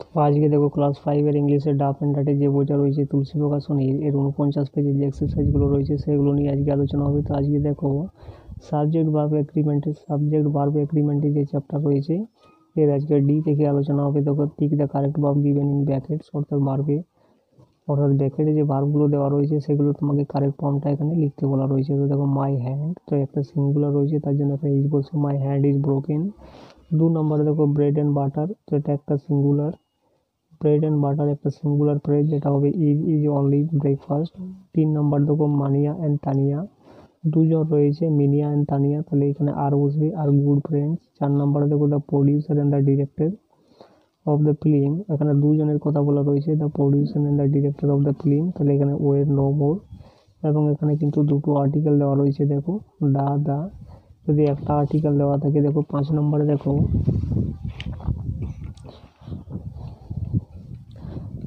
তো আজকে দেখো ক্লাস 5-এর ইংলিশের ডাফ অ্যান্ড ডাটে যে বইটা রয়েছে তুলসী প্রকাশনী এর 49 পেজের যে এক্সারসাইজগুলো রয়েছে সেগুলো নিয়ে আজকে আলোচনা হবে। তো আজকে দেখো সাবজেক্ট ভার্ব এগ্রিমেন্টের যে চ্যাপ্টার রয়েছে এর আজকে ডি থেকে আলোচনা হবে। দেখো tick the correct verb given in brackets, অর্থাৎ ব্র্যাকেটে যে ভার্বগুলো দেওয়া রয়েছে সেগুলো তোমাকে কারেক্ট ফর্মটা এখানে লিখতে বলা রয়েছে। তো দেখো মাই হ্যান্ড, তো একটা সিঙ্গুলার রয়েছে তার জন্য একটা ইজ বলছে, মাই হ্যান্ড ইজ ব্রোকেন। 2 নম্বরে দেখো ব্রেড অ্যান্ড বাটার, তো এটা একটা সিঙ্গুলার, ব্রেড অ্যান্ড বাটার একটা সিঙ্গুলার ফ্রেজ, যেটা হবে ইজ অনলি ব্রেকফাস্ট। 3 নম্বর দেখো মানিয়া অ্যান্ড তানিয়া, দুজন রয়েছে মিনিয়া অ্যান্ড তানিয়া, তাহলে এখানে আর বসবে, আর গুড ফ্রেন্ডস। 4 নম্বরে দেখো the producer and the director of the film, এখানে দুজনের কথা বলা রয়েছে, the producer and the director of the film, তাহলে এখানে ওয়ের নো মোর। এবং এখানে কিন্তু দুটো আর্টিকেল দেওয়া রয়েছে, দেখো দা, যদি একটা আর্টিকেল দেওয়া থাকে। দেখো 5 নম্বরে দেখো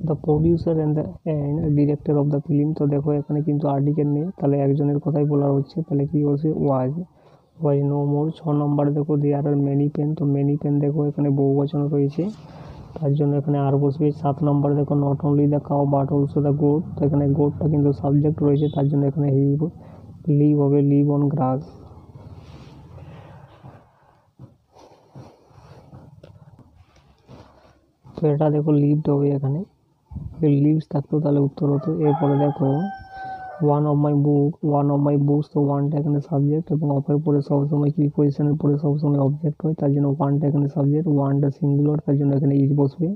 the producer and director of the film, তো দেখো এখানে কিন্তু আর্টিকেল নেই, তাহলে একজনের কথাই বলা হচ্ছে, তাহলে কি বলছে ওয়াজ নো মোর। 6 নম্বরে দেখো দেয়ার আর মেনি পেন, তো মেনি পেন দেখো এখানে বহুবচন রয়েছে তার জন্য এখানে আর বসবে। 7 নম্বরে দেখো not only the cow but also the goat, তো এখানে গোটটা কিন্তু সাবজেক্ট রয়েছে তার জন্য এখানে লিভ হবে, লিভ অন গ্রাস। তো এটা দেখো লিভড হবে, এখানে লিভস থাকতো তাহলে উত্তর হতো। এরপরে দেখো ওয়ান অফ মাই বুকস, তো ওয়ানটা এখানে সাবজেক্ট এবং অফের পরে সবসময় কি পজিশনের পরে সবসময় অবজেক্ট হয়, তার জন্য ওয়ানটা এখানে সাবজেক্ট, ওয়ানটা সিঙ্গুলার তার জন্য এখানে ইজ বসবে,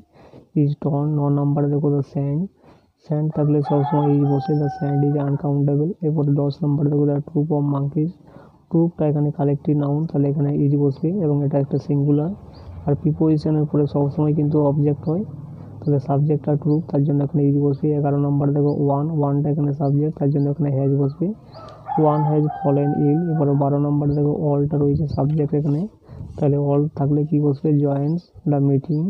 ইজ টন। 9 নম্বরে দেখো দ্য স্যান্ড থাকলে সবসময় ইজ বসে, দ্য স্যান্ড ইজ আনকাউন্টেবল। এরপরে 10 নম্বরে দেখো দ্য ট্রুপ অফ মাঙ্কিজ, ট্রুপটা এখানে কালেক্টিভ নাউন, তাহলে এখানে ইজ বসবে এবং এটা একটা সিঙ্গুলার। আর প্রিপোজিশনের পরে সবসময় কিন্তু অবজেক্ট হয়, তাহলে সাবজেক্ট আর ট্রুপ তার জন্য এখানে ইজ বসবে। 11 নম্বর দেখো ওয়ানটা এখানে সাবজেক্ট তার জন্য এখানে হ্যাজ বসবে, ওয়ান হ্যাজ ফলেন ইল। এবারে 12 নম্বর দেখো অলটা রয়েছে সাবজেক্ট এখানে, তাহলে অল থাকলে কি বসবে জয়েন্স দ্য মিটিং।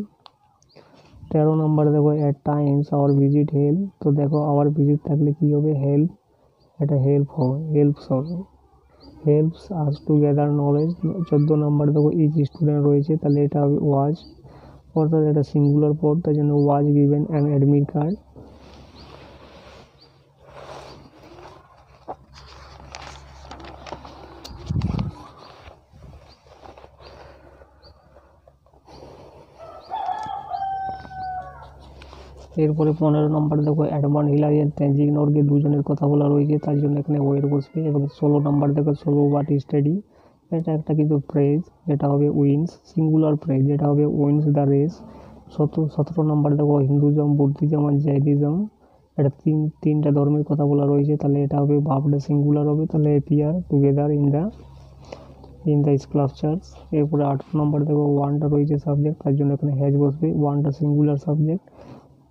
13 নম্বরে দেখো at times our visit help, তো দেখো আওয়ার ভিজিট থাকলে কি হবে হেল্প, এটা helps us to gather knowledge. 14 নম্বরে দেখো ইচ স্টুডেন্ট রয়েছে, তাহলে এটা হবে ওয়াজ, অর্থাৎ এটা সিঙ্গুলার পদ তার জন্য was given an admit card. এরপরে 15 নম্বর দেখো অ্যাডমান হিলারি আর তেনজিং নরগে দুজনের কথা বলা রয়েছে তার জন্য এখানে ওয়ের বসবে। এবং 16 নম্বর দেখো সোলো বাট স্টাডি, এটা একটা কিন্তু ফ্রেজ যেটা হবে উইন্স, সিঙ্গুলার ফ্রেজ যেটা হবে উইন্স দ্য রেস। 17 নম্বর দেখো হিন্দুজম, বুদ্ধিজম আর জৈনিজম, এটা তিনটা ধর্মের কথা বলা রয়েছে, তাহলে এটা হবে ভার্বটা সিঙ্গুলার হবে, তাহলে appear together in the sculptures. এরপরে 18 নম্বর দেখো ওয়ানটা রয়েছে সাবজেক্ট তার জন্য এখানে হ্যাজ বসবে, ওয়ানটা সিঙ্গুলার সাবজেক্ট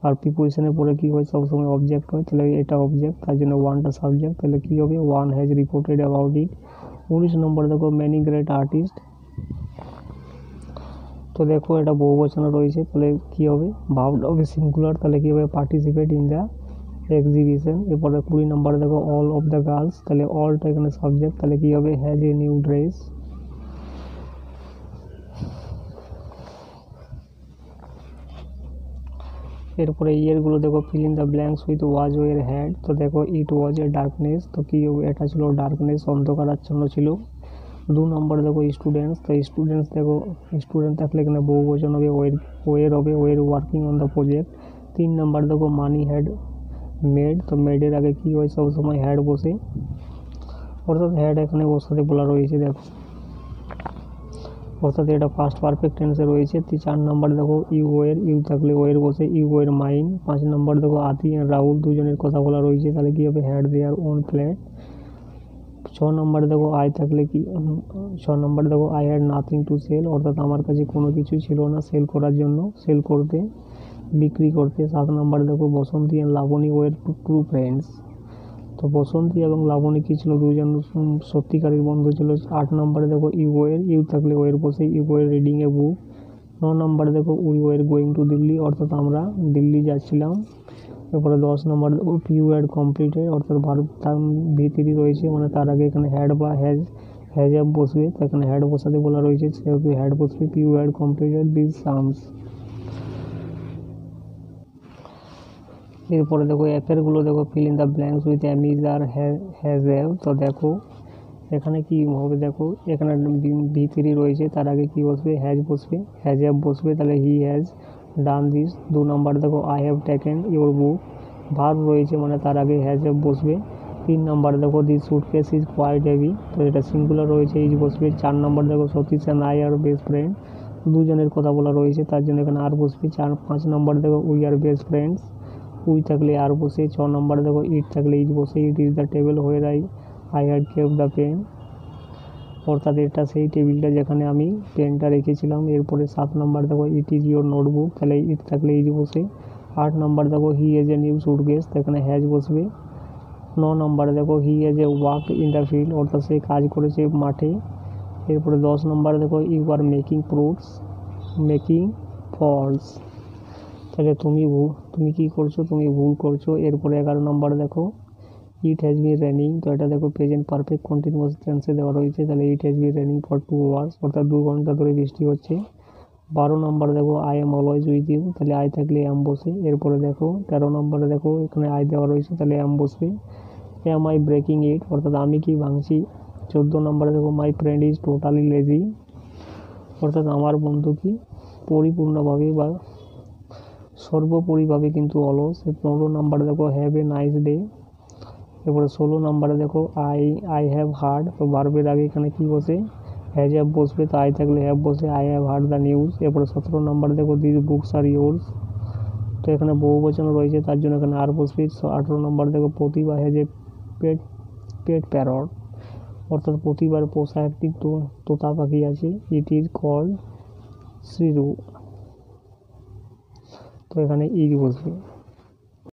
আর প্রিপোজিশনের পরে কি হয় সবসময় অবজেক্ট হয়, তাহলে এটা অবজেক্ট তার জন্য ওয়ানটা সাবজেক্ট, তাহলে কি হবে one has reported about it. 19 নম্বর দেখো মেনি গ্রেট আর্টিস্ট, তো দেখো এটা বহু বচনে রয়েছে, তাহলে কি হবে ভার্বটা হবে সিঙ্গুলার, তাহলে কি হবে পার্টিসিপেট ইন দ্য এক্সিবিশন। এরপরে 20 নম্বরে দেখো অল অফ দ্য গার্লস, তাহলে অলটা এখানে সাবজেক্ট, তাহলে কি হবে হ্যাজ এ নিউ ড্রেস। এরপরে ইয়েরগুলো দেখো fill in the blanks with was were had, তো দেখো ইট ওয়াজ এ ডার্কনেস, তো কি হবে এটা ছিল ডার্কনেস, অন্ধকার আচ্ছন্ন ছিল। 2 নম্বর দেখো স্টুডেন্টস, তো স্টুডেন্টস দেখো স্টুডেন্ট থাকলে এখানে বহু বচন হবে, ওয়ের ওয়ার্কিং অন দ্য প্রজেক্ট। 3 নম্বর দেখো মানি হ্যাড মেড, তো মেডের আগে কি হয় সবসময় হ্যাড বসে, অর্থাৎ হ্যাড এখানে বসাতে বলা রয়েছে দেখো, অর্থাৎ এটা পাস্ট পারফেক্ট টেন্সে রয়েছে। 4 নম্বর দেখো ইউ থাকলে ওয়ের বসে, ইউ ওয়ের মাইন। 5 নম্বর দেখো আতি আর রাহুল দুজনের কথা বলা রয়েছে, তাহলে কি হবে হ্যাড দেয়ার ওন ফ্ল্যাট। 6 নম্বর দেখো I had nothing to sell, অর্থাৎ আমার কাছে কোনো কিছু ছিল না সেল করার জন্য, সেল করতে বিক্রি করতে। 7 নম্বর দেখো বসন্তী আর লাবণী ওয়ের টু ফ্রেন্ডস, তো বসন্তী এবং লাবণী কি ছিল দুজন সত্যিকারের বন্ধু ছিল। 8 নম্বরে দেখো ইউ থাকলে ওয়ের বসে, ইউ ওয়ের রিডিং এ বুক। 9 নম্বরে দেখো উই ওয়ের গোয়িং টু দিল্লি, অর্থাৎ আমরা দিল্লি যাচ্ছিলাম। এরপরে 10 নম্বরে দেখো ইউ হ্যাড কমপ্লিটেড, অর্থাৎ ভার্ব ভিতরি রয়েছে, মানে তার আগে এখানে হ্যাড বা হ্যাজ অ্যাপ বসবে, তো এখানে হ্যাড বসাতে বলা রয়েছে সেহেতু হ্যাড বসবে, you had completed this sums. এরপরে দেখো অ্যাপেরগুলো দেখো fill in the blanks with am is are has have. তো দেখো এখানে কি হবে, দেখো এখানে V3 রয়েছে, তার আগে কি বসবে, হ্যাজ বসবে, হ্যাজ হ্যাভ বসবে, তাহলে he has done this. 2 number দেখো I have taken your book, verb রয়েছে মানে তার আগে হ্যাজ হ্যাভ বসবে। 3 নাম্বার দেখো this suitcase is quite heavy, তো এটা সিঙ্গুলার রয়েছে, ইজ বসবে। 4 নাম্বার দেখো Satish and I are best friend, দুজনের কথা বলা রয়েছে তার জন্য এখানে আর বসবে। 5 নাম্বার দেখো we are best friends, we থাকলে আর বসে। 6 নাম্বার দেখো ইট থাকলে ইজ বসে, it is the table where I had kept the pen, অর্থাৎ এটা সেই টেবিলটা যেখানে আমি পেনটা রেখেছিলাম। এরপরে 7 নাম্বার দেখো ইট ইজ ইউর নোটবুক, তাহলে ইট থাকলে ইজ বসে। 8 নাম্বার দেখো he has a new suitcase, এখানে হ্যাজ বসবে। 9 নাম্বার দেখো he has a walk in the field, অর্থাৎ সে কাজ করেছে মাঠে। এরপরে 10 নাম্বার দেখো ইউ আর মেকিং ফলস, তাহলে তুমি কি করছো, তুমি ভুল করছো। এরপরে 11 নাম্বার দেখো ইট হ্যাজ বিন রেনিং, তো এটা দেখো প্রেজেন্ট পারফেক্ট কন্টিনিউয়াস টেন্সে দেওয়া রয়েছে, তাহলে it has been raining for 2 hours, অর্থাৎ 2 ঘন্টা ধরে বৃষ্টি হচ্ছে। 12 নাম্বার দেখো I am always with you, তাহলে আই থাকলে এম বসে। এরপরে দেখো 13 নম্বরে দেখো এখানে আই দেওয়া রয়েছে, তাহলে এম বসবে। এম আই ব্রেকিং ইট, অর্থাৎ আমি কি ভাঙছি। 14 নম্বরে দেখো my friend is totally lazy, অর্থাৎ আমার বন্ধু কি পরিপূর্ণভাবে বা সর্বোপরিভাবে কিন্তু অলস। 15 নাম্বারে দেখো হ্যাভ এ নাইস ডে। এরপরে 16 নাম্বারে দেখো আই হ্যাভ হার্ড, তো ভার্বের আগে এখানে কি বসে, হ্যাজ হ্যাভ বসবে, তো আই থাকলে হ্যাভ বসে, I have heard the news. এরপরে 17 নাম্বারে দেখো দিস বুকস আর ইয়োর্স, তো এখানে বহু বচন রয়েছে তার জন্য এখানে আর বসবে। 18 নম্বর দেখো প্রতিভা হ্যাজ এ পেট প্যারট, অর্থাৎ প্রতিবার পোষা একটি তোতা পাখি আছে, ইট ইজ কল্ড শ্রীরু, তো এখানে ইজ বসবে।